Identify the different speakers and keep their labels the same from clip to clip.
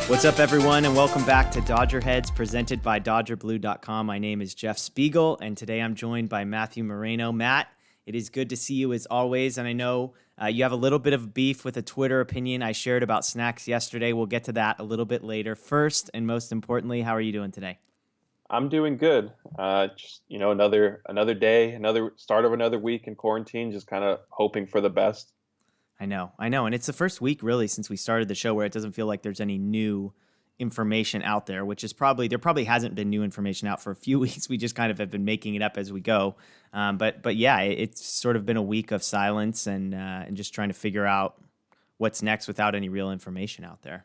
Speaker 1: What's up, everyone, and welcome back to DodgerHeads, presented by DodgerBlue.com. My name is Jeff Spiegel, and today I'm joined by Matthew Moreno. Matt, it is good to see you as always, and I know you have a little bit of beef with a Twitter opinion I shared about snacks yesterday. We'll get to that a little bit later. First, and most importantly, how are you doing today?
Speaker 2: I'm doing good. Just another day, another start of another week in quarantine. Just kind of hoping for the best.
Speaker 1: I know, and it's the first week really since we started the show where it doesn't feel like there's any new information out there, which is there probably hasn't been new information out for a few weeks. We just kind of have been making it up as we go. But yeah, it's sort of been a week of silence and just trying to figure out what's next without any real information out there.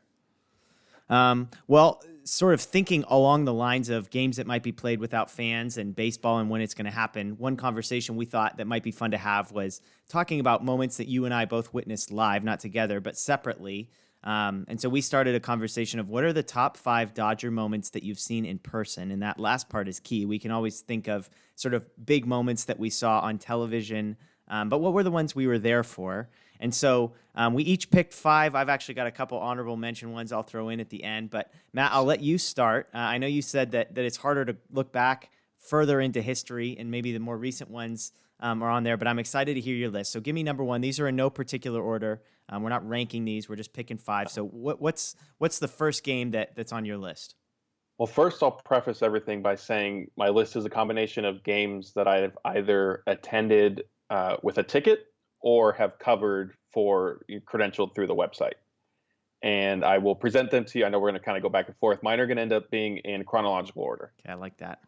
Speaker 1: Well, sort of thinking along the lines of games that might be played without fans and baseball and when it's going to happen, one conversation we thought that might be fun to have was talking about moments that you and I both witnessed live, not together, but separately. And so we started a conversation of what are the top 5 Dodger moments that you've seen in person? And that last part is key. We can always think of sort of big moments that we saw on television, but what were the ones we were there for? And so we each picked 5. I've actually got a couple honorable mention ones I'll throw in at the end. But Matt, I'll let you start. I know you said that it's harder to look back further into history, and maybe the more recent ones are on there. But I'm excited to hear your list. So give me number 1. These are in no particular order. We're not ranking these. We're just picking 5. So what's the first game that's on your list?
Speaker 2: Well, first I'll preface everything by saying my list is a combination of games that I've either attended with a ticket or have covered for credentialed through the website. And I will present them to you. I know we're going to kind of go back and forth. Mine are going to end up being in chronological order.
Speaker 1: Okay, I like that.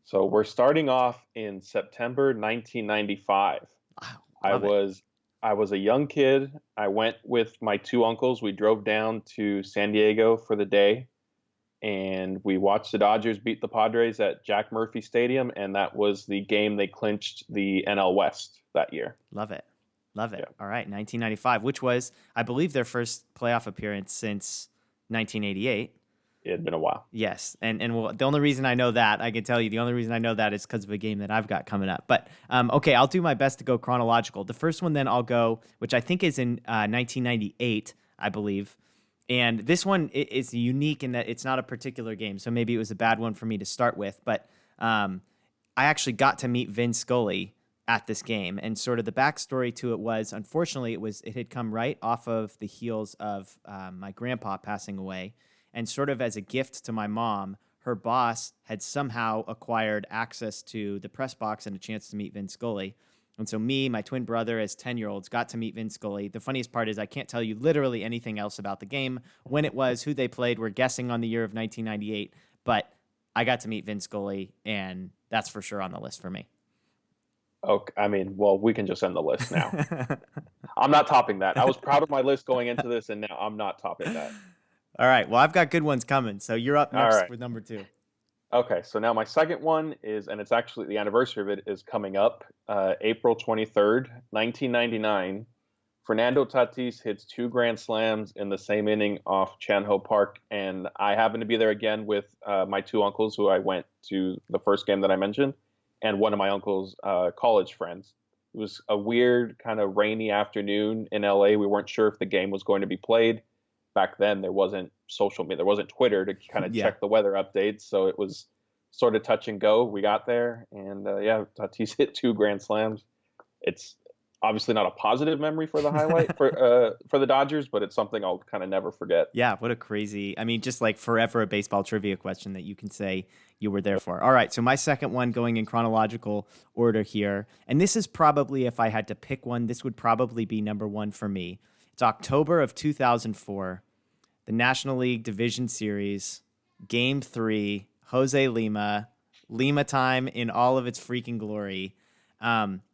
Speaker 2: So we're starting off in September 1995.
Speaker 1: Wow,
Speaker 2: I was a young kid. I went with my 2 uncles. We drove down to San Diego for the day, and we watched the Dodgers beat the Padres at Jack Murphy Stadium, and that was the game they clinched the NL West that year.
Speaker 1: Love it. Love it.
Speaker 2: Yeah.
Speaker 1: All right, 1995, which was, I believe, their first playoff appearance since 1988.
Speaker 2: It had been a while.
Speaker 1: Yes, and well, the only reason I know that, I can tell you, the only reason I know that is because of a game that I've got coming up. But, okay, I'll do my best to go chronological. The first one then I'll go, which I think is in 1998, I believe. And this one is unique in that it's not a particular game, so maybe it was a bad one for me to start with. But I actually got to meet Vin Scully at this game, and sort of the backstory to it was, unfortunately, it had come right off of the heels of my grandpa passing away, and sort of as a gift to my mom, her boss had somehow acquired access to the press box and a chance to meet Vin Scully. And so me, my twin brother, as 10-year-olds, got to meet Vin Scully. The funniest part is I can't tell you literally anything else about the game, when it was, who they played. We're guessing on the year of 1998, but I got to meet Vin Scully, and that's for sure on the list for me.
Speaker 2: Okay, I mean, well, we can just end the list now. I'm not topping that. I was proud of my list going into this, and now I'm not topping that.
Speaker 1: All right. Well, I've got good ones coming, so you're up next
Speaker 2: right.
Speaker 1: with number 2.
Speaker 2: Okay, so now my second one is, and it's actually the anniversary of it is coming up, April 23rd, 1999. Fernando Tatis hits 2 grand slams in the same inning off Chan Ho Park, and I happened to be there again with my 2 uncles who I went to the first game that I mentioned, and one of my uncle's college friends. It was a weird kind of rainy afternoon in LA. We weren't sure if the game was going to be played. Back then, there wasn't social media, there wasn't Twitter to kind of check the weather updates, so it was sort of touch and go. We got there, and Tatis hit 2 grand slams. It's obviously not a positive memory for the highlight for the Dodgers, but it's something I'll kind of never forget.
Speaker 1: Yeah, what a crazy, I mean, just like forever a baseball trivia question that you can say you were there for. All right, so my second one going in chronological order here, and this is probably, if I had to pick one, this would probably be number 1 for me. It's October of 2004, the National League Division Series, Game 3, Jose Lima time in all of its freaking glory.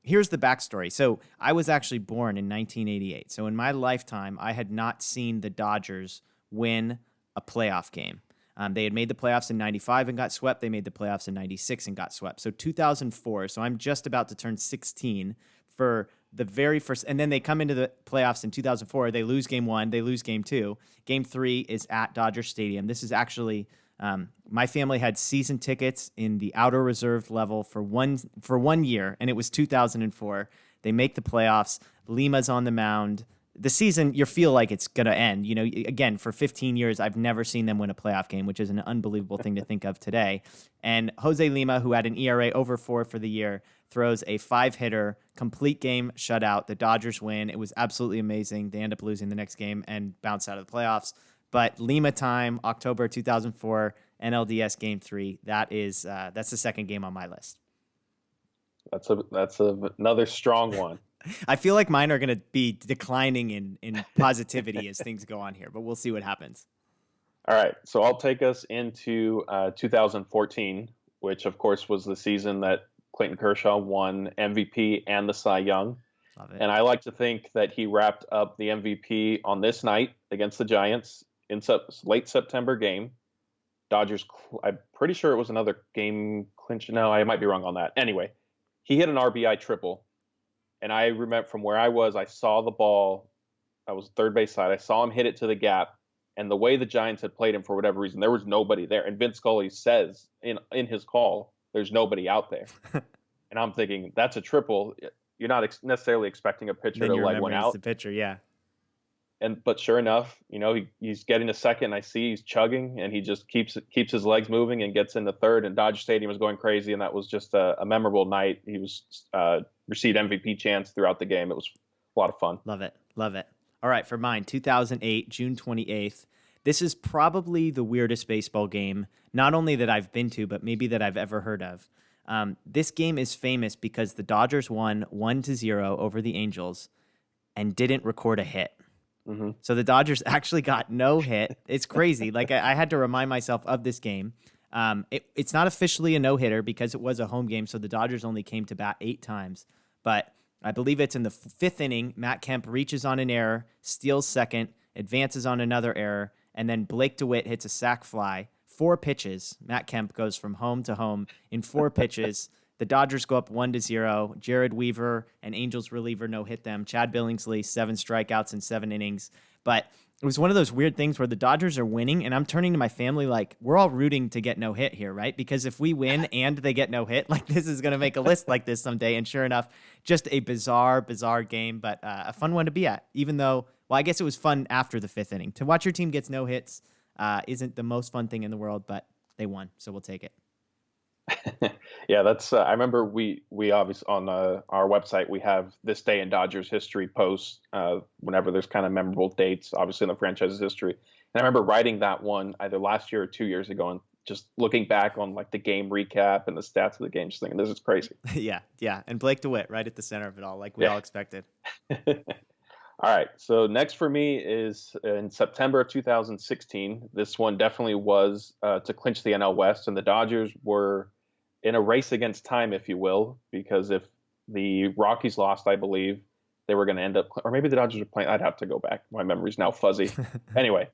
Speaker 1: Here's the backstory. So I was actually born in 1988. So in my lifetime, I had not seen the Dodgers win a playoff game. They had made the playoffs in 95 and got swept. They made the playoffs in 96 and got swept. So 2004. So I'm just about to turn 16 for the very first. And then they come into the playoffs in 2004. They lose game 1. They lose game 2. Game 3 is at Dodger Stadium. This is actually My family had season tickets in the outer reserved level for one year, and it was 2004. They make the playoffs. Lima's on the mound. The season, you feel like it's going to end. Again, for 15 years, I've never seen them win a playoff game, which is an unbelievable thing to think of today. And Jose Lima, who had an ERA over 4 for the year, throws a 5-hitter, complete game shutout. The Dodgers win. It was absolutely amazing. They end up losing the next game and bounce out of the playoffs. But Lima time, October 2004, NLDS Game 3. That's the second game on my list.
Speaker 2: That's another strong one.
Speaker 1: I feel like mine are going to be declining in positivity as things go on here, but we'll see what happens.
Speaker 2: All right, so I'll take us into 2014, which of course was the season that Clayton Kershaw won MVP and the Cy Young.
Speaker 1: Love it.
Speaker 2: And I like to think that he wrapped up the MVP on this night against the Giants in late September game. Dodgers, I'm pretty sure it was another game clinch. No, I might be wrong on that. Anyway, he hit an RBI triple. And I remember from where I was, I saw the ball. I was third base side. I saw him hit it to the gap. And the way the Giants had played him, for whatever reason, there was nobody there. And Vince Scully says in his call, there's nobody out there. And I'm thinking, that's a triple. You're not necessarily expecting a pitcher to leg one out.
Speaker 1: The pitcher, yeah.
Speaker 2: But sure enough, he's getting a second. I see he's chugging, and he just keeps his legs moving and gets into third. And Dodger Stadium was going crazy, and that was just a memorable night. He received MVP chants throughout the game. It was a lot of fun.
Speaker 1: Love it. All right, for mine, 2008, June 28th. This is probably the weirdest baseball game, not only that I've been to, but maybe that I've ever heard of. This game is famous because the Dodgers won 1-0 over the Angels and didn't record a hit.
Speaker 2: Mm-hmm.
Speaker 1: So the Dodgers actually got no hit. It's crazy. Like I had to remind myself of this game. It's not officially a no-hitter because it was a home game, so the Dodgers only came to bat 8 times. But I believe it's in the 5th inning. Matt Kemp reaches on an error, steals second, advances on another error, and then Blake DeWitt hits a sac fly. 4 pitches. Matt Kemp goes from home to home in 4 pitches. The Dodgers go up 1-0. Jared Weaver, an Angels reliever, no-hit them. Chad Billingsley, 7 strikeouts in 7 innings. But it was one of those weird things where the Dodgers are winning, and I'm turning to my family like, we're all rooting to get no hit here, right? Because if we win and they get no hit, like this is going to make a list like this someday. And sure enough, just a bizarre game, but a fun one to be at, even though, well, I guess it was fun after the 5th inning. To watch your team gets no hits isn't the most fun thing in the world, but they won, so we'll take it.
Speaker 2: Yeah, that's. I remember we obviously on our website we have this day in Dodgers history posts whenever there's kind of memorable dates, obviously in the franchise's history. And I remember writing that one either last year or 2 years ago, and just looking back on like the game recap and the stats of the game, just thinking this is crazy.
Speaker 1: yeah, and Blake DeWitt right at the center of it all, like we all expected.
Speaker 2: All right, so next for me is in September of 2016. This one definitely was to clinch the NL West, and the Dodgers were in a race against time, if you will, because if the Rockies lost, I believe they were going to end up, or maybe the Dodgers were playing. I'd have to go back. My memory's now fuzzy. Anyway,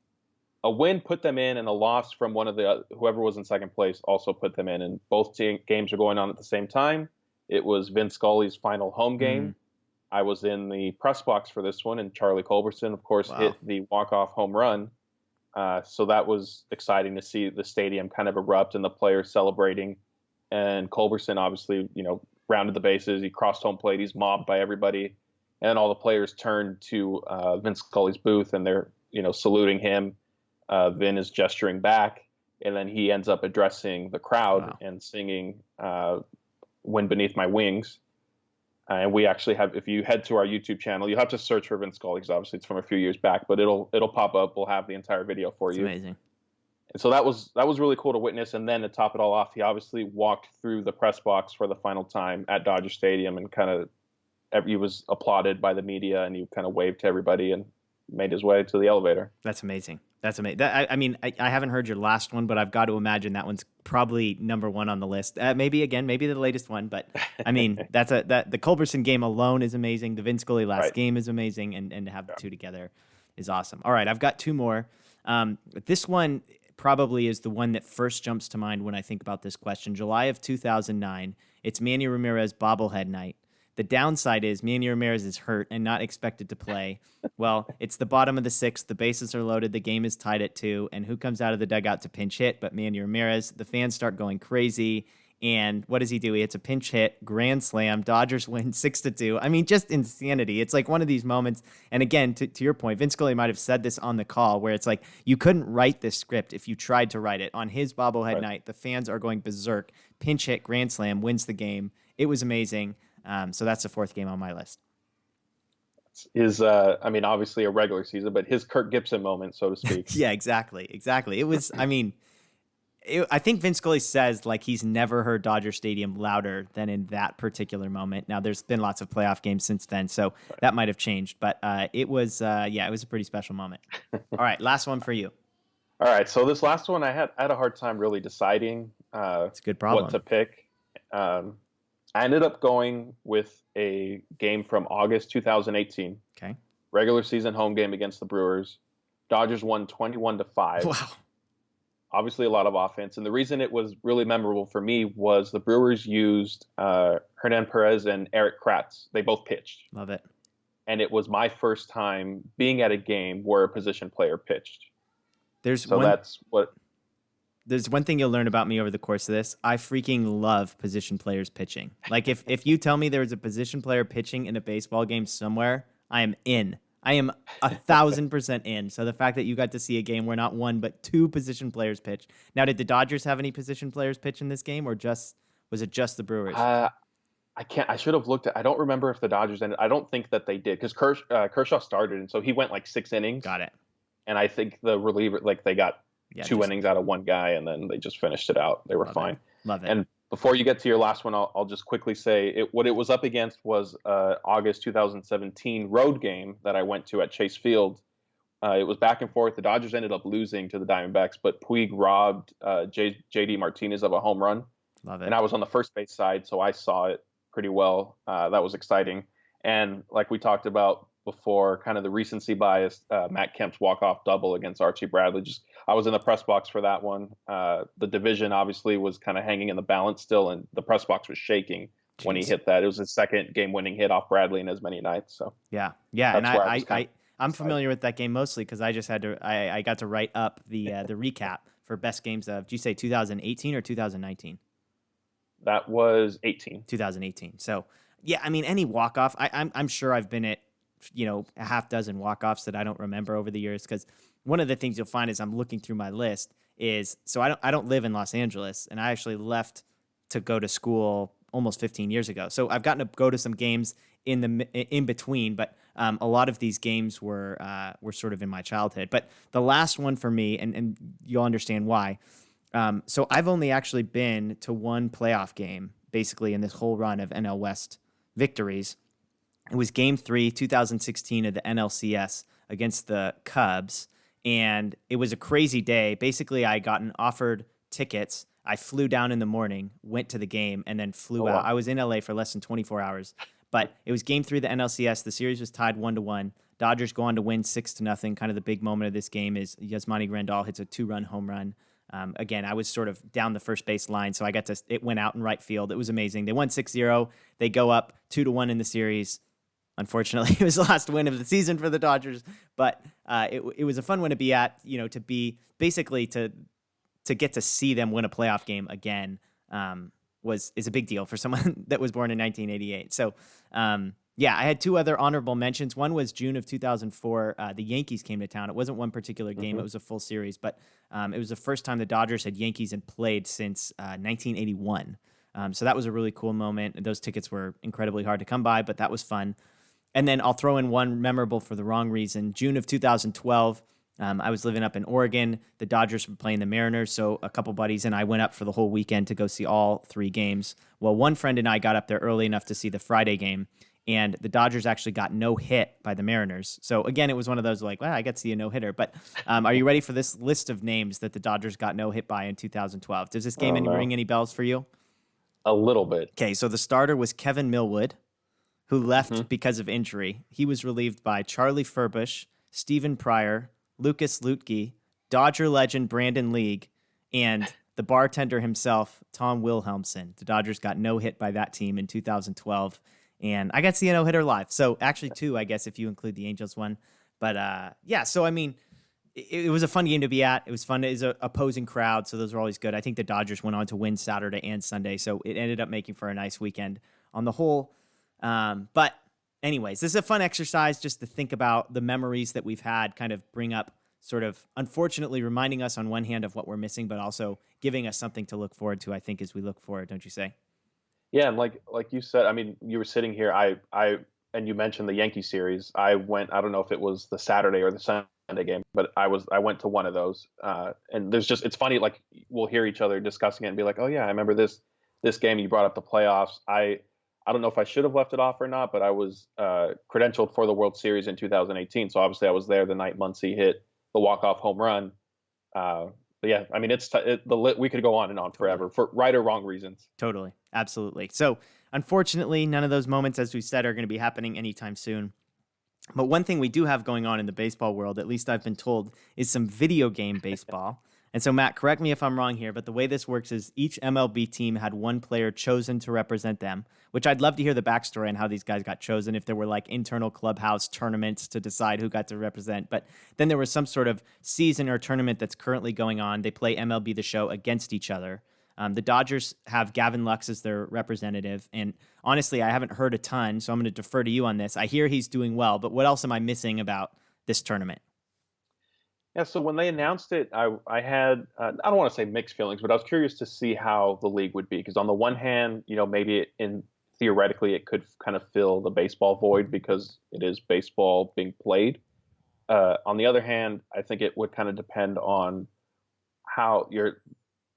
Speaker 2: a win put them in, and a loss from one of the whoever was in second place also put them in. And both games are going on at the same time. It was Vince Scully's final home game. I was in the press box for this one, and Charlie Culberson, of course, hit the walk-off home run. So that was exciting to see the stadium kind of erupt and the players celebrating. And Culberson obviously, rounded the bases. He crossed home plate. He's mobbed by everybody. And all the players turned to Vince Scully's booth, and they're, saluting him. Vin is gesturing back, and then he ends up addressing the crowd and singing Wind Beneath My Wings. And we actually have, if you head to our YouTube channel, you'll have to search for Vince Scully because obviously it's from a few years back, but it'll pop up. We'll have the entire video for you.
Speaker 1: Amazing.
Speaker 2: And so that was really cool to witness. And then to top it all off, he obviously walked through the press box for the final time at Dodger Stadium and he was applauded by the media, and he kind of waved to everybody and made his way to the elevator.
Speaker 1: That's amazing. I haven't heard your last one, but I've got to imagine that one's probably number 1 on the list. Maybe the latest one, but I mean, the Culberson game alone is amazing. The Vince Scully last game is amazing, and to have the two together is awesome. All right, I've got 2 more. This one probably is the one that first jumps to mind when I think about this question. July of 2009, it's Manny Ramirez bobblehead night. The downside is Manny Ramirez is hurt and not expected to play. Well, it's the bottom of the sixth. The bases are loaded. The game is tied at 2. And who comes out of the dugout to pinch hit but Manny Ramirez? The fans start going crazy. And what does he do? He hits a pinch hit, grand slam. Dodgers win 6-2. I mean, just insanity. It's like one of these moments. And again, to your point, Vince Scully might have said this on the call where it's like you couldn't write this script if you tried to write it. On his bobblehead night, the fans are going berserk. Pinch hit, grand slam, wins the game. It was amazing. So that's the 4th game on my list.
Speaker 2: I mean, obviously a regular season, but his Kirk Gibson moment, so to speak.
Speaker 1: Yeah, exactly. It was, I mean, I think Vince Scully says like he's never heard Dodger Stadium louder than in that particular moment. Now, there's been lots of playoff games since then, so that might have changed. But it was a pretty special moment. All right, last one for you.
Speaker 2: All right, so this last one I had a hard time really deciding
Speaker 1: it's a good problem.
Speaker 2: what to pick. I ended up going with a game from August 2018.
Speaker 1: Okay.
Speaker 2: Regular season home game against the Brewers. Dodgers won 21-5.
Speaker 1: Wow.
Speaker 2: Obviously a lot of offense. And the reason it was really memorable for me was the Brewers used Hernan Perez and Eric Kratz. They both pitched.
Speaker 1: Love it.
Speaker 2: And it was my first time being at a game where a position player pitched. There's
Speaker 1: one thing you'll learn about me over the course of this. I freaking love position players pitching. Like if you tell me there's a position player pitching in a baseball game somewhere, I am in. I am 1,000% in. So the fact that you got to see a game where not 1 but 2 position players pitch. Now, did the Dodgers have any position players pitch in this game, or was it just the Brewers?
Speaker 2: I should have looked at. I don't remember if the Dodgers ended. I don't think that they did because Kershaw started, and so he went like 6 innings.
Speaker 1: Got it.
Speaker 2: And I think the reliever, like they got 2 innings out of 1 guy, and then they just finished it out. They were fine.
Speaker 1: Love it.
Speaker 2: And before you get to your last one, I'll just quickly say what it was up against was August 2017 road game that I went to at Chase Field. It was back and forth. The Dodgers ended up losing to the Diamondbacks, but Puig robbed J.D. Martinez of a home run.
Speaker 1: Love it.
Speaker 2: And I was on the first base side, so I saw it pretty well. That was exciting. And like we talked about before, kind of the recency bias, Matt Kemp's walk-off double against Archie Bradley. I was in the press box for that one. The division obviously was kind of hanging in the balance still, and the press box was shaking when he hit that. It was his second game-winning hit off Bradley in as many nights. So
Speaker 1: yeah, and I'm familiar with that game mostly because I just had to. I got to write up the recap for best games of. Did you say 2018 or 2019?
Speaker 2: That was
Speaker 1: 2018. So yeah, I mean any walk-off. I'm sure I've been at a half dozen walk-offs that I don't remember over the years, because one of the things you'll find as I'm looking through my list is, so I don't live in Los Angeles, and I actually left to go to school almost 15 years ago. So I've gotten to go to some games in between, but a lot of these games were sort of in my childhood. But the last one for me, and you'll understand why. So I've only actually been to 1 playoff game basically in this whole run of NL West victories. It was Game 3, 2016 of the NLCS against the Cubs, and it was a crazy day. Basically, I gotten offered tickets. I flew down in the morning, went to the game, and then flew out. I was in LA for less than 24 hours, but it was Game 3 of the NLCS. The series was tied 1-1. Dodgers go on to win 6-0. Kind of the big moment of this game is Yasmani Grandal hits a 2-run home run. Again, I was sort of down the first base line, so it went out in right field. It was amazing. They won 6-0. They go up 2-1 in the series. Unfortunately, it was the last win of the season for the Dodgers, but it was a fun one to be at. To be basically to get to see them win a playoff game again is a big deal for someone that was born in 1988. So I had 2 other honorable mentions. One was June of 2004. The Yankees came to town. It wasn't one particular game; it was a full series, but it was the first time the Dodgers had Yankees and played since 1981. So that was a really cool moment. Those tickets were incredibly hard to come by, but that was fun. And then I'll throw in one memorable for the wrong reason. June of 2012, I was living up in Oregon. The Dodgers were playing the Mariners, so a couple buddies and I went up for the whole weekend to go see all 3 games. Well, one friend and I got up there early enough to see the Friday game, and the Dodgers actually got no hit by the Mariners. So again, it was one of those like, well, I got to see a no-hitter. But are you ready for this list of names that the Dodgers got no hit by in 2012? Does this game ring any bells for you?
Speaker 2: A little bit.
Speaker 1: Okay, so the starter was Kevin Millwood, who left because of injury. He was relieved by Charlie Furbush, Stephen Pryor, Lucas Lutke, Dodger legend Brandon League, and the bartender himself, Tom Wilhelmsen. The Dodgers got no hit by that team in 2012. and I got to see a no-hitter live. So actually 2, I guess, if you include the Angels one. But yeah, so I mean, it was a fun game to be at. It was fun. It was an opposing crowd, so those were always good. I think the Dodgers went on to win Saturday and Sunday, so it ended up making for a nice weekend on the whole. But anyways, this is a fun exercise just to think about the memories that we've had, kind of bring up sort of, unfortunately, reminding us on one hand of what we're missing, but also giving us something to look forward to, I think, as we look forward, don't you say?
Speaker 2: Yeah, and like you said, I mean, you were sitting here. And you mentioned the Yankee series. I went. I don't know if it was the Saturday or the Sunday game, but I went to one of those. And it's funny. Like we'll hear each other discussing it and be like, oh yeah, I remember this game. You brought up the playoffs. I don't know if I should have left it off or not, but I was credentialed for the World Series in 2018. So obviously I was there the night Muncy hit the walk-off home run. But yeah, I mean, we could go on and on forever for right or wrong reasons.
Speaker 1: Totally. Absolutely. So unfortunately, none of those moments, as we said, are going to be happening anytime soon. But one thing we do have going on in the baseball world, at least I've been told, is some video game baseball. And so, Matt, correct me if I'm wrong here, but the way this works is each MLB team had one player chosen to represent them, which I'd love to hear the backstory on how these guys got chosen, if there were like internal clubhouse tournaments to decide who got to represent. But then there was some sort of season or tournament that's currently going on. They play MLB The Show against each other. The Dodgers have Gavin Lux as their representative. And honestly, I haven't heard a ton, so I'm going to defer to you on this. I hear he's doing well, but what else am I missing about this tournament?
Speaker 2: Yeah, so when they announced it, I had I don't want to say mixed feelings, but I was curious to see how the league would be because on the one hand, maybe theoretically it could kind of fill the baseball void because it is baseball being played. On the other hand, I think it would kind of depend on how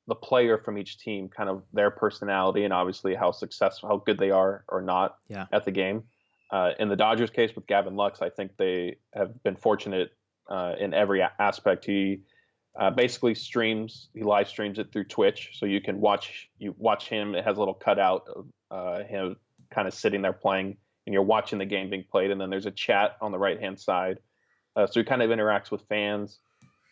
Speaker 2: the player from each team, kind of their personality and obviously how successful, how good they are or not at the game. In the Dodgers case with Gavin Lux, I think they have been fortunate in every aspect. He basically he live streams it through Twitch, so you can watch him. It has a little cutout of him kind of sitting there playing, and you're watching the game being played. And then there's a chat on the right hand side, so he kind of interacts with fans.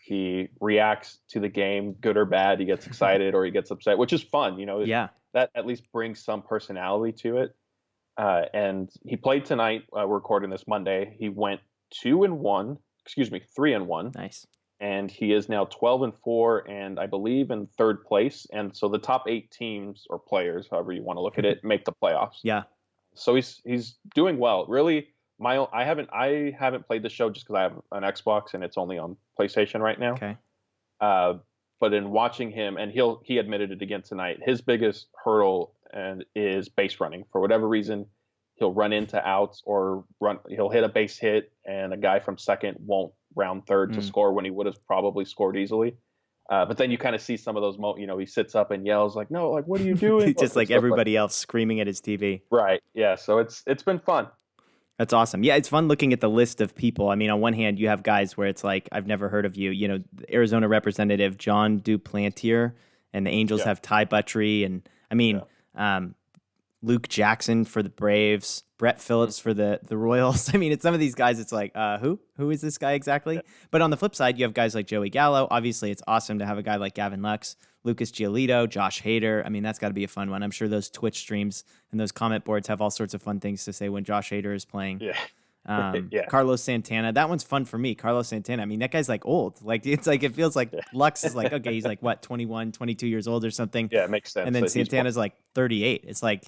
Speaker 2: He reacts to the game, good or bad. He gets excited or he gets upset, which is fun.
Speaker 1: Yeah,
Speaker 2: that at least brings some personality to it. And he played tonight. We're recording this Monday. He went 2-1. 3-1.
Speaker 1: Nice.
Speaker 2: And he is now 12-4, and I believe in third place. And so the top 8 teams or players, however you want to look at it, make the playoffs.
Speaker 1: Yeah.
Speaker 2: So he's doing well. Really, I haven't played the show just because I have an Xbox and it's only on PlayStation right now.
Speaker 1: Okay.
Speaker 2: But in watching him, and he admitted it again tonight, his biggest hurdle is base running. For whatever reason, he'll run into outs or he'll hit a base hit and a guy from second won't round third to score when he would have probably scored easily. But then you kind of see some of those he sits up and yells like, no, like, what are you doing?
Speaker 1: Just like everybody else screaming at his TV.
Speaker 2: Right. Yeah. So it's been fun.
Speaker 1: That's awesome. Yeah, it's fun looking at the list of people. I mean, on one hand, you have guys where it's like, I've never heard of you. The Arizona representative, John Duplantier, and the Angels have Ty Buttrey. And I mean, Luke Jackson for the Braves, Brett Phillips for the Royals. I mean, it's some of these guys, it's like, who is this guy exactly? But on the flip side, you have guys like Joey Gallo. Obviously, it's awesome to have a guy like Gavin Lux, Lucas Giolito, Josh Hader. I mean, that's got to be a fun one. I'm sure those Twitch streams and those comment boards have all sorts of fun things to say when Josh Hader is playing.
Speaker 2: Yeah.
Speaker 1: Carlos Santana. That one's fun for me. Carlos Santana. I mean, that guy's like old. Like, it's like, it feels like Lux is like, okay, he's like, what, 21, 22 years old or something.
Speaker 2: Yeah, it makes sense.
Speaker 1: And then Santana's like 38. It's like,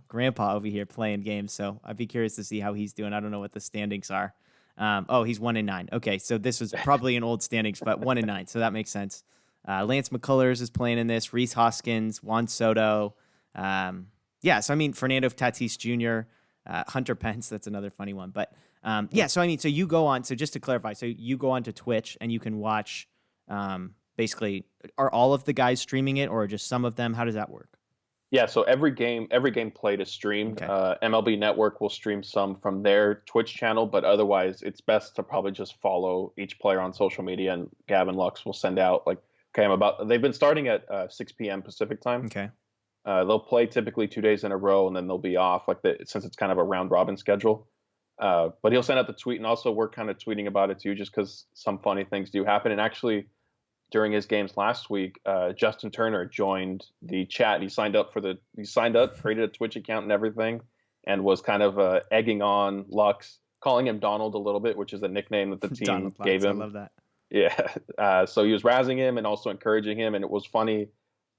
Speaker 1: grandpa over here playing games. So I'd be curious to see how he's doing. I don't know what the standings are. He's 1-9. Okay. So this was probably an old standings, but 1-9. So that makes sense. Lance McCullers is playing in this. Rhys Hoskins, Juan Soto. So I mean, Fernando Tatis Jr., Hunter Pence, that's another funny one. But so I mean, so you go on. So just to clarify, so you go on to Twitch and you can watch. Basically, are all of the guys streaming it, or just some of them? How does that work?
Speaker 2: Yeah, so every game played is streamed. Okay. MLB Network will stream some from their Twitch channel, but otherwise, it's best to probably just follow each player on social media. And Gavin Lux will send out they've been starting at 6 p.m. Pacific time.
Speaker 1: Okay.
Speaker 2: They'll play typically 2 days in a row, and then they'll be off since it's kind of a round robin schedule. But he'll send out the tweet, and also we're kind of tweeting about it too, just because some funny things do happen. And actually, during his games last week, Justin Turner joined the chat. He signed up, created a Twitch account and everything. and was kind of egging on Lux, calling him Donald a little bit, which is a nickname that the team
Speaker 1: Donald
Speaker 2: gave
Speaker 1: Lux, I
Speaker 2: him.
Speaker 1: love that.
Speaker 2: Yeah. So he was razzing him and also encouraging him. And it was funny.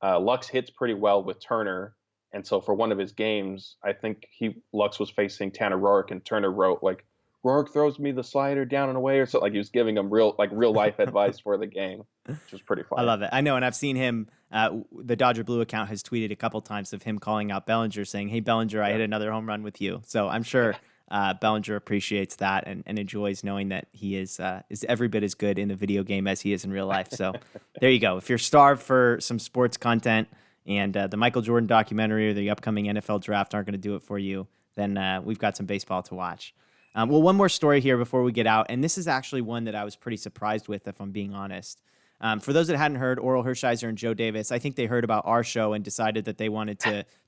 Speaker 2: Lux hits pretty well with Turner. And so for one of his games, I think Lux was facing Tanner Roark, and Turner wrote like, Roark throws me the slider down and away, or something. Like he was giving him real life advice for the game, which was pretty
Speaker 1: I
Speaker 2: funny.
Speaker 1: love it. I know, and I've seen him. The Dodger Blue account has tweeted a couple times of him calling out Bellinger, saying, "Hey Bellinger, I hit another home run with you." So I'm sure Bellinger appreciates that and enjoys knowing that he is every bit as good in the video game as he is in real life. So there you go. If you're starved for some sports content and the Michael Jordan documentary or the upcoming NFL draft aren't going to do it for you, then we've got some baseball to watch. Well, one more story here before we get out, and this is actually one that I was pretty surprised with, if I'm being honest. For those that hadn't heard, Orel Hershiser and Joe Davis, I think they heard about our show and decided that they wanted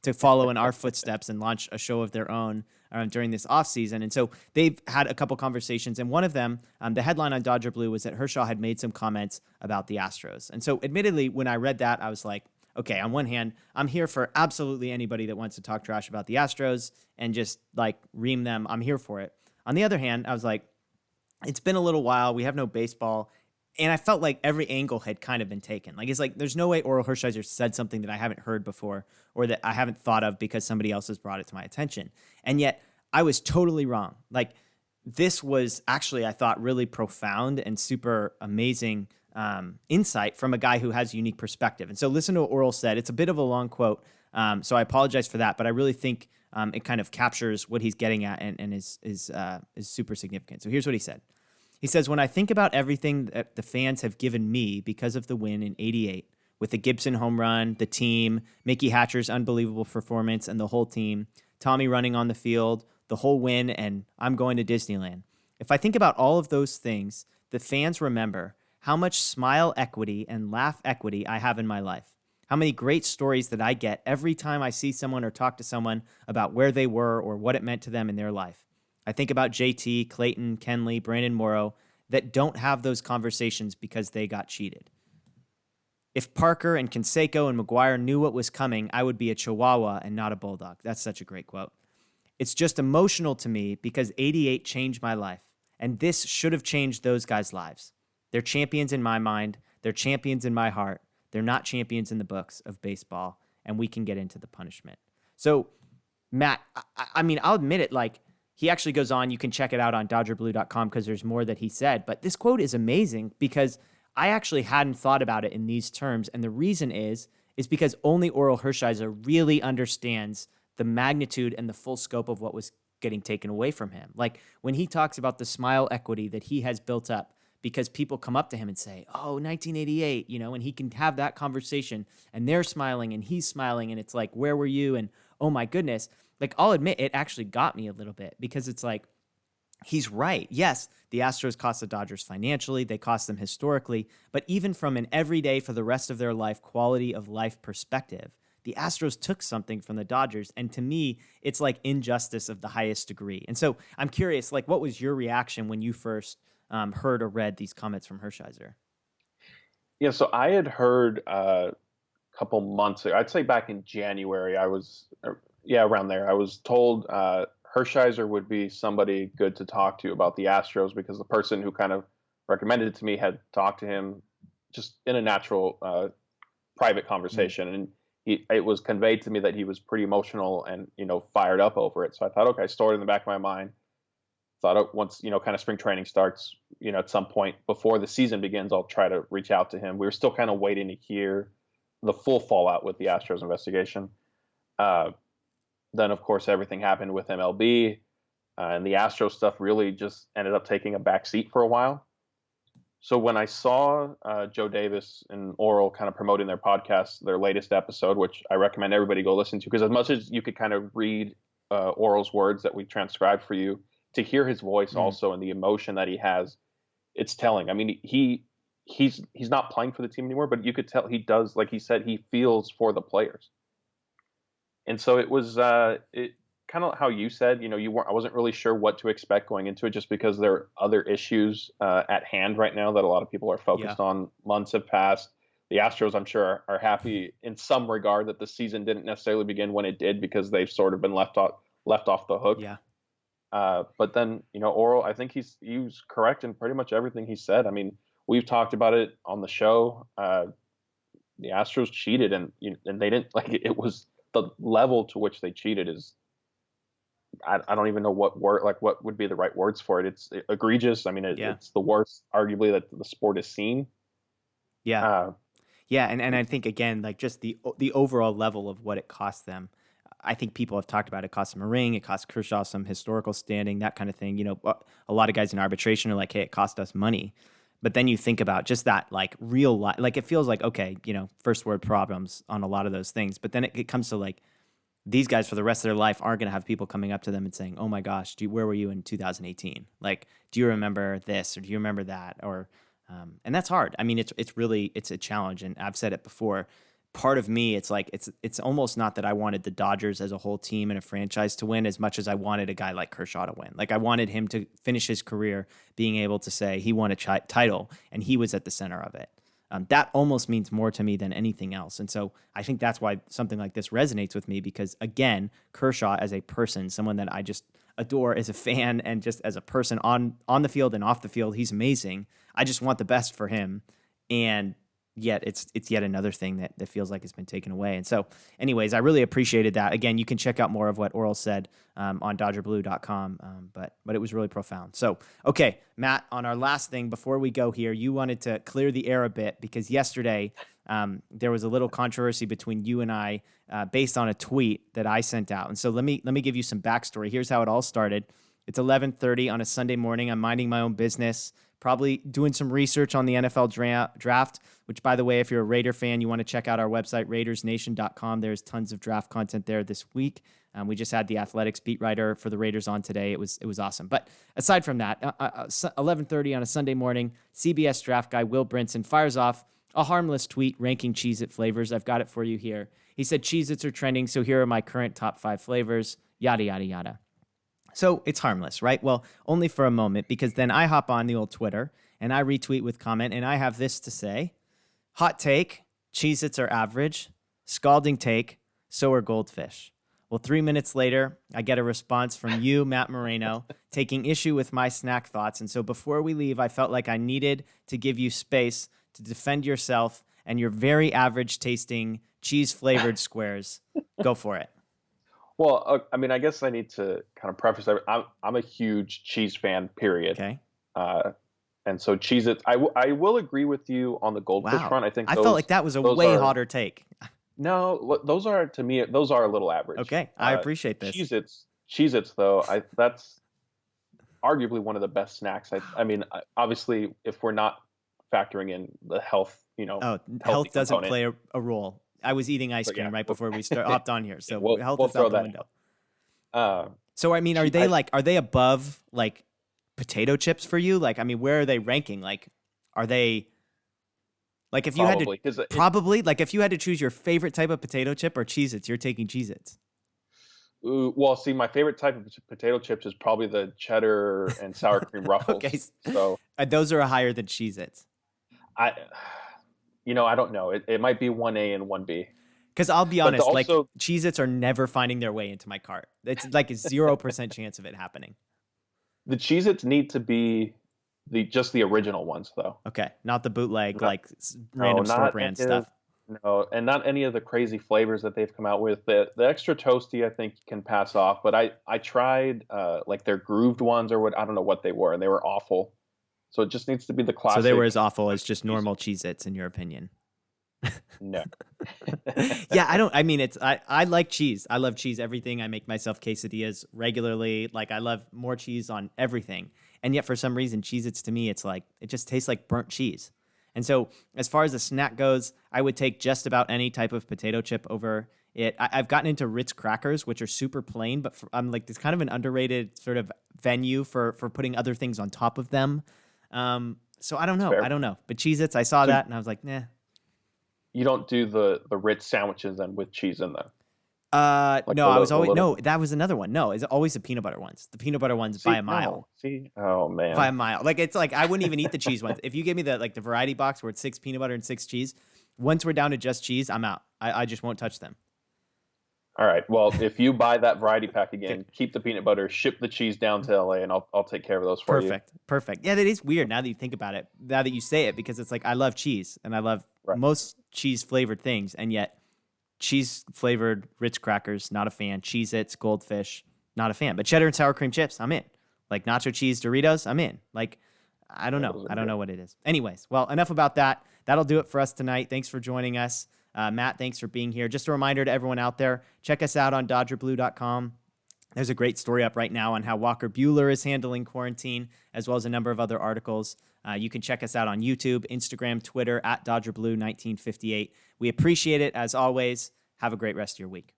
Speaker 1: to follow in our footsteps and launch a show of their own during this offseason. And so they've had a couple conversations, and one of them, the headline on Dodger Blue was that Hershaw had made some comments about the Astros. And so admittedly, when I read that, I was like, okay, on one hand, I'm here for absolutely anybody that wants to talk trash about the Astros and just like ream them. I'm here for it. On the other hand, I was like, it's been a little while. We have no baseball. And I felt like every angle had kind of been taken. Like, it's like, there's no way Orel Hershiser said something that I haven't heard before or that I haven't thought of because somebody else has brought it to my attention. And yet I was totally wrong. Like, this was actually, I thought, really profound and super amazing insight from a guy who has a unique perspective. And so listen to what Orel said. It's a bit of a long quote. So I apologize for that, but I really think it kind of captures what he's getting at and is super significant. So here's what he said. He says, when I think about everything that the fans have given me because of the win in '88, with the Gibson home run, the team, Mickey Hatcher's unbelievable performance, and the whole team, Tommy running on the field, the whole win, and I'm going to Disneyland. If I think about all of those things, the fans remember how much smile equity and laugh equity I have in my life. How many great stories that I get every time I see someone or talk to someone about where they were or what it meant to them in their life. I think about JT, Clayton, Kenley, Brandon Morrow that don't have those conversations because they got cheated. If Parker and Canseco and McGuire knew what was coming, I would be a Chihuahua and not a Bulldog. That's such a great quote. It's just emotional to me because '88 changed my life, and this should have changed those guys' lives. They're champions in my mind. They're champions in my heart. They're not champions in the books of baseball, and we can get into the punishment. So, Matt, I mean, I'll admit it, like, he actually goes on, you can check it out on DodgerBlue.com because there's more that he said, but this quote is amazing because I actually hadn't thought about it in these terms, and the reason is because only Orel Hershiser really understands the magnitude and the full scope of what was getting taken away from him. Like, when he talks about the smile equity that he has built up, because people come up to him and say, oh, 1988, and he can have that conversation and they're smiling and he's smiling and it's like, where were you? And oh my goodness, like, I'll admit it actually got me a little bit because it's like, he's right. Yes, the Astros cost the Dodgers financially. They cost them historically. But even from an everyday for the rest of their life, quality of life perspective, the Astros took something from the Dodgers. And to me, it's like injustice of the highest degree. And so I'm curious, like, what was your reaction when you first heard or read these comments from Hershiser?
Speaker 2: Yeah, so I had heard a couple months ago, I'd say back in January, around there, I was told Hershiser would be somebody good to talk to about the Astros because the person who kind of recommended it to me had talked to him just in a natural private conversation. And it was conveyed to me that he was pretty emotional and, fired up over it. So I thought, okay, stored in the back of my mind. Thought once, kind of spring training starts, at some point before the season begins, I'll try to reach out to him. We were still kind of waiting to hear the full fallout with the Astros investigation. Then, of course, everything happened with MLB, and the Astros stuff really just ended up taking a back seat for a while. So when I saw Joe Davis and Orel kind of promoting their podcast, their latest episode, which I recommend everybody go listen to, because as much as you could kind of read Orel's words that we transcribed for you, to hear his voice also and the emotion that he has, it's telling. I mean, he's not playing for the team anymore, but you could tell he does, like he said, he feels for the players. And so it was it kind of how you said, I wasn't really sure what to expect going into it just because there are other issues at hand right now that a lot of people are focused on. Months have passed. The Astros, I'm sure, are happy in some regard that the season didn't necessarily begin when it did because they've sort of been left left off the hook.
Speaker 1: Yeah.
Speaker 2: But then, Orel, I think he was correct in pretty much everything he said. I mean, we've talked about it on the show. The Astros cheated, and they didn't like it. It was the level to which they cheated is I don't even know what would be the right words for it. It's egregious. I mean, it's the worst, arguably, that the sport has seen.
Speaker 1: Yeah. Yeah, and I think, again, like just the overall level of what it cost them. I think people have talked about it cost them a ring, it cost Kershaw some historical standing, that kind of thing. A lot of guys in arbitration are like, hey, it cost us money. But then you think about just that, like, real life, like, it feels like, okay, first world problems on a lot of those things. But then it comes to, like, these guys for the rest of their life aren't going to have people coming up to them and saying, oh my gosh, where were you in 2018? Like, do you remember this, or do you remember that? Or, and that's hard. I mean, it's a challenge. And I've said it before. Part of me, it's like, it's almost not that I wanted the Dodgers as a whole team and a franchise to win as much as I wanted a guy like Kershaw to win. Like, I wanted him to finish his career being able to say he won a title and he was at the center of it. That almost means more to me than anything else. And so I think that's why something like this resonates with me, because, again, Kershaw as a person, someone that I just adore as a fan and just as a person on the field and off the field, he's amazing. I just want the best for him. And yet it's yet another thing that feels like it's been taken away. And so anyways, I really appreciated that. Again, you can check out more of what Orel said on DodgerBlue.com, but it was really profound. So, okay, Matt, on our last thing before we go here, you wanted to clear the air a bit because yesterday there was a little controversy between you and I based on a tweet that I sent out. And so let me give you some backstory. Here's how it all started. It's 11:30 on a Sunday morning. I'm minding my own business, probably doing some research on the NFL draft, which, by the way, if you're a Raider fan, you want to check out our website, RaidersNation.com. There's tons of draft content there this week. We just had the Athletics beat writer for the Raiders on today. It was awesome. But aside from that, 11:30 on a Sunday morning, CBS draft guy Will Brinson fires off a harmless tweet ranking Cheez-It flavors. I've got it for you here. He said, Cheez-Its are trending, so here are my current top 5 flavors, yada, yada, yada. So it's harmless, right? Well, only for a moment, because then I hop on the old Twitter and I retweet with comment, and I have this to say: hot take, Cheez-Its are average. Scalding take, so are goldfish. Well, 3 minutes later, I get a response from you, Matt Moreno, taking issue with my snack thoughts. And so before we leave, I felt like I needed to give you space to defend yourself and your very average tasting cheese-flavored squares. Go for it.
Speaker 2: Well, I mean, I guess I need to kind of preface that I'm a huge cheese fan, period.
Speaker 1: Okay.
Speaker 2: And so Cheez-Its, I will agree with you on the goldfish front. I think
Speaker 1: I felt like that was a way hotter take.
Speaker 2: No, those are, to me, those are a little average.
Speaker 1: Okay, I appreciate this.
Speaker 2: Cheez-Its though, that's arguably one of the best snacks. I mean, obviously, if we're not factoring in the health,
Speaker 1: health doesn't play a role. I was eating ice cream right before we hopped on here, so health is out the window. So I mean, are they above like potato chips for you? Like, I mean, where are they ranking? Like, are they like, if you had to like if you had to choose your favorite type of potato chip or Cheez-Its, you're taking Cheez-Its.
Speaker 2: Well, see, my favorite type of potato chips is probably the cheddar and sour cream Ruffles.
Speaker 1: Okay,
Speaker 2: so
Speaker 1: those are higher than Cheez-Its.
Speaker 2: I don't know. It might be 1A and 1B.
Speaker 1: Because I'll be honest, like, Cheez-Its are never finding their way into my cart. It's like a 0% chance of it happening.
Speaker 2: The Cheez-Its need to be just the original ones, though.
Speaker 1: Okay, not the bootleg, random store brand stuff.
Speaker 2: No, and not any of the crazy flavors that they've come out with. The extra toasty, I think, can pass off. But I tried like their grooved ones or what, I don't know what they were, and they were awful. So it just needs to be the classic.
Speaker 1: So they were as awful as just normal Cheez-Its, in your opinion?
Speaker 2: No.
Speaker 1: Yeah, I like cheese. I love cheese, everything. I make myself quesadillas regularly. Like, I love more cheese on everything. And yet, for some reason, Cheez-Its to me, it's like, it just tastes like burnt cheese. And so as far as a snack goes, I would take just about any type of potato chip over it. I've gotten into Ritz crackers, which are super plain, but I'm like, it's kind of an underrated sort of venue for putting other things on top of them. So I don't know.
Speaker 2: Fair.
Speaker 1: I don't know. But Cheez-Its, I saw that and I was like, nah.
Speaker 2: You don't do the Ritz sandwiches then with cheese in them?
Speaker 1: That was another one. No, it's always the peanut butter ones. The peanut butter ones by a mile.
Speaker 2: Oh man.
Speaker 1: By a mile. Like, it's like, I wouldn't even eat the cheese ones. If you give me the variety box where it's 6 peanut butter and 6 cheese, once we're down to just cheese, I'm out. I just won't touch them.
Speaker 2: All right. Well, if you buy that variety pack again, keep the peanut butter, ship the cheese down to LA, and I'll take care of those for you.
Speaker 1: Perfect. Yeah, that is weird now that you think about it. Now that you say it, because it's like I love cheese and I love most cheese flavored things, and yet cheese flavored Ritz crackers, not a fan. Cheez-Its, Goldfish, not a fan. But cheddar and sour cream chips, I'm in. Like nacho cheese Doritos, I'm in. Like I don't know. I don't know what it is. Anyways, well, enough about that. That'll do it for us tonight. Thanks for joining us. Matt, thanks for being here. Just a reminder to everyone out there, check us out on DodgerBlue.com. There's a great story up right now on how Walker Buehler is handling quarantine, as well as a number of other articles. You can check us out on YouTube, Instagram, Twitter, at DodgerBlue1958. We appreciate it, as always. Have a great rest of your week.